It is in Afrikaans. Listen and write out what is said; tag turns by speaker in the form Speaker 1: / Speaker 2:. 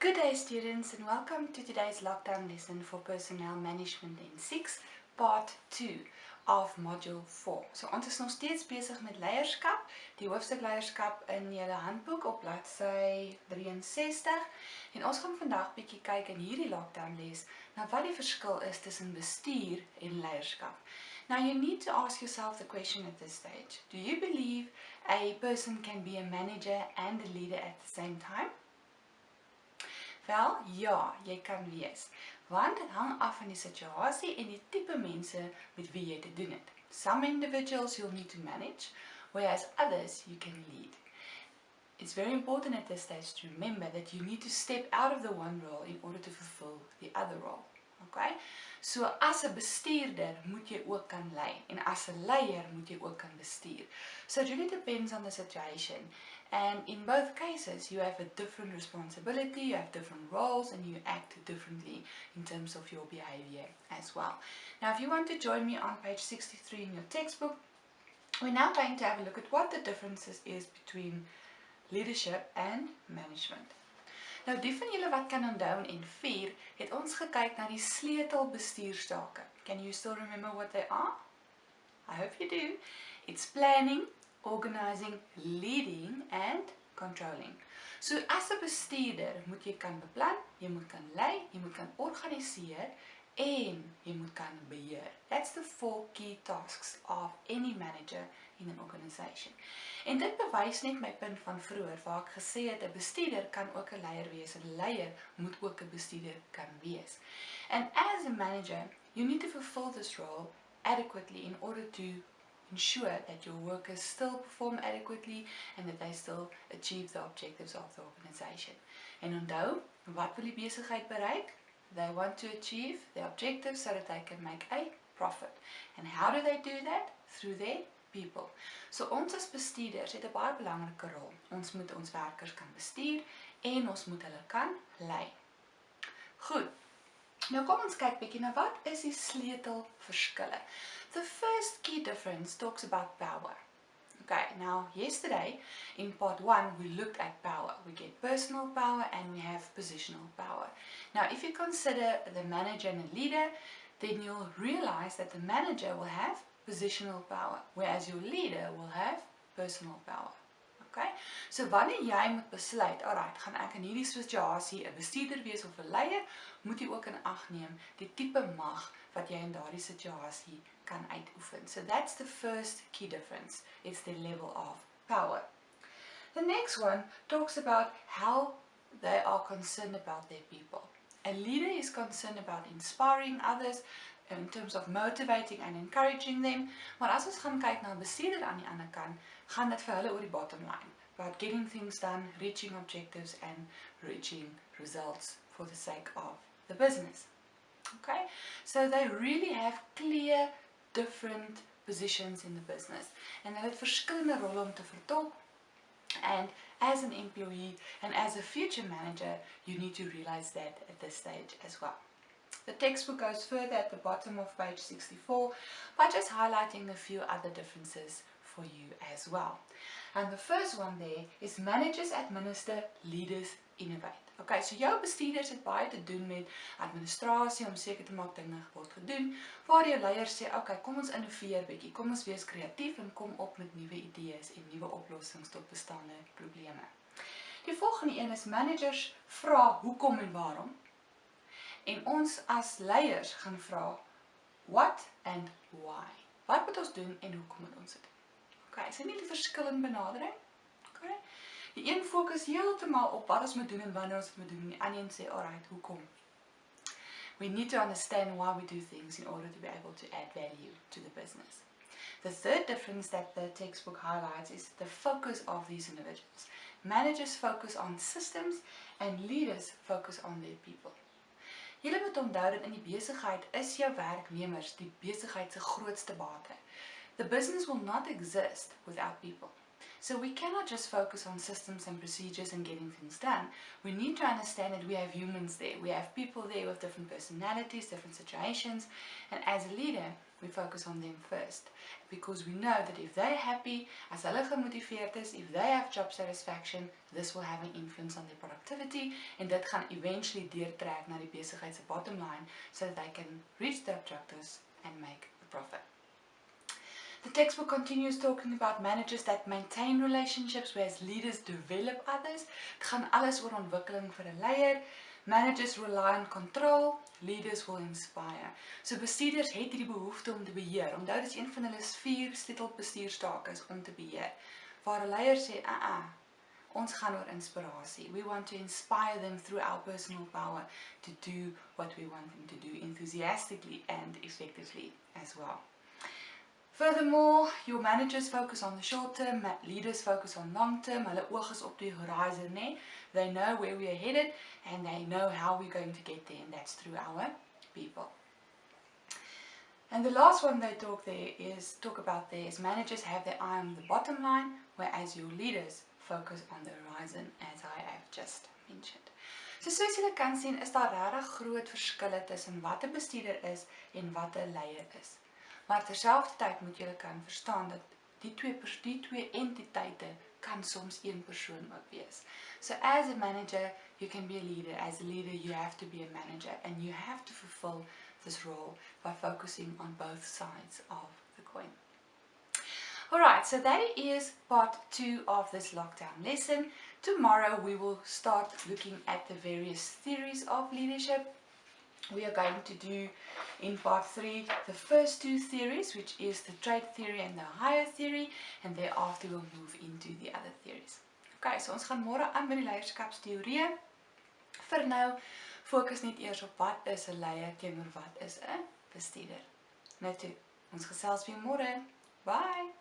Speaker 1: Good day students and welcome to today's lockdown lesson for Personnel Management in 6, Part 2 of Module 4. So ons is nog steeds besig met leierskap, die hoofstuk leierskap in julle handboek op bladsy 63 en ons gaan vandag bietjie kyk in hierdie lockdown les na wat die verskil is tussen bestuur en leierskap. Now you need to ask yourself the question at this stage. Do you believe a person can be a manager and a leader at the same time? Wel, ja, jy kan wees, want dit hang af van die situasie en die tipe mense met wie jy te doen het. Some individuals you'll need to manage, whereas others you can lead. It's very important at this stage to remember that you need to step out of the one role in order to fulfill the other role. Okay? So as 'n bestuurder moet jy ook kan lei en as 'n leier moet jy ook kan bestuur. So it really depends on the situation. And in both cases, you have a different responsibility, you have different roles, and you act differently in terms of your behavior as well. Now, if you want to join me on page 63 in your textbook, we're now going to have a look at what the differences is between leadership and management. Nou, die van julle wat kan onthou in 4, het ons gekyk na die sleutelbestuurstake. Can you still remember what they are? I hope you do. It's planning, organizing, leading and controlling. So as 'n bestuurder moet jy kan beplan, jy moet kan lei, jy moet kan organiseer en jy moet kan beheer. That's the 4 key tasks of any manager in an organization. En dit bewys net my punt van vroeër waar ek gesê het 'n bestuurder kan ook 'n leier wees en 'n leier moet ook 'n bestuurder kan wees. And as a manager, you need to fulfill this role adequately in order to ensure that your workers still perform adequately and that they still achieve the objectives of the organization. En onthou, wat wil die besigheid bereik? They want to achieve their objectives so that they can make a profit. And how do they do that? Through their people. So ons as bestuurders het 'n baie belangrike rol. Ons moet ons werkers kan bestuur en ons moet hulle kan lei. Goed. Nou kom ons kyk bietjie na wat is die sleutelverskille. The first key difference talks about power. Okay, now yesterday in part 1 we looked at power. We get personal power and we have positional power. Now if you consider the manager and a leader, then you'll realize that the manager will have positional power, whereas your leader will have personal power. Okay? So wanneer jy moet besluit, alright, gaan ek in hierdie situasie 'n bestuurder wees of 'n leier, moet jy ook in ag neem die tipe mag wat jy in daardie situasie kan uitoefen. So that's the first key difference. It's the level of power. The next one talks about how they are concerned about their people. A leader is concerned about inspiring others in terms of motivating and encouraging them. Maar as ons gaan kyk na 'n bestuurder aan die ander kant, gaan dit vir hulle oor die bottom line. About getting things done, reaching objectives and reaching results for the sake of the business. Okay? So they really have clear, different positions in the business. En hulle het verskillende rolle om te vertolk. And as an employee and as a future manager, you need to realize that at this stage as well. The textbook goes further at the bottom of page 64 by just highlighting a few other differences for you as well. And the first one there is managers administer, leaders innovate. Okay, so jou bestuurders het baie te doen met administrasie om seker te maak dinge word gedoen, waar jou leiers sê, okay, kom ons innoveer bietjie, kom ons wees kreatief en kom op met nuwe idees en nuwe oplossings tot bestaande probleme. Die volgende een is managers vra hoekom en waarom. En ons as leiers gaan vra what and why. Wat moet ons doen en hoekom moet ons dit doen? Okay, is dit nie die verskillende benadering? Okay. Die een fokus heeltemal op wat ons moet doen en wanneer ons dit moet doen en die ander een sê, alright, hoekom? We need to understand why we do things in order to be able to add value to the business. The third difference that the textbook highlights is the focus of these individuals. Managers focus on systems and leaders focus on their people. Julle moet onthou dat in die besigheid is jou werknemers die besigheid se grootste bate. The business will not exist without people. So we cannot just focus on systems and procedures and getting things done. We need to understand that we have humans there. We have people there with different personalities, different situations, and as a leader, we focus on them first. Because we know that if they're happy, as hulle gemotiveerd is, if they have job satisfaction, this will have an influence on their productivity, en dit gaan eventually deurtrek na die besigheid se bottom line, so that they can reach their objectives and make a profit. The textbook continues talking about managers that maintain relationships, whereas leaders develop others. Het gaan alles oor ontwikkeling vir 'n leier. Managers rely on control, leaders will inspire. So bestuurders het hierdie behoefte om te beheer. Onthou, dis een van hulle 4 sleutelbestuurstake is om te beheer. Waar 'n leier sê, ons gaan oor inspirasie. We want to inspire them through our personal power to do what we want them to do enthusiastically and effectively as well. Furthermore, your managers focus on the short term, leaders focus on long term. Hulle oog is op die horizon, né? They know where we are headed and they know how we're going to get there, and that's through our people. And the last one they talk about there is managers have their eye on the bottom line, whereas your leaders focus on the horizon, as I have just mentioned. So soos julle kan sien, is daar regtig groot verskille tussen wat 'n bestuurder is en wat 'n leier is. Maar terselfdertyd moet julle kan verstaan dat die twee entiteite kan soms een persoon ook wees. So as a manager, you can be a leader. As a leader, you have to be a manager, and you have to fulfill this role by focusing on both sides of the coin. Alright, so that is part 2 of this lockdown lesson. Tomorrow we will start looking at the various theories of leadership. We are going to do in part 3 the first 2 theories, which is the trait theory and the higher theory, and thereafter we'll move into the other theories. Okay, so ons gaan môre aan met die leierskapsteorieë. Vir nou, fokus net eers op wat is 'n leier teenoor wat is 'n bestuurder. Nou toe, ons gesels weer môre. Bye!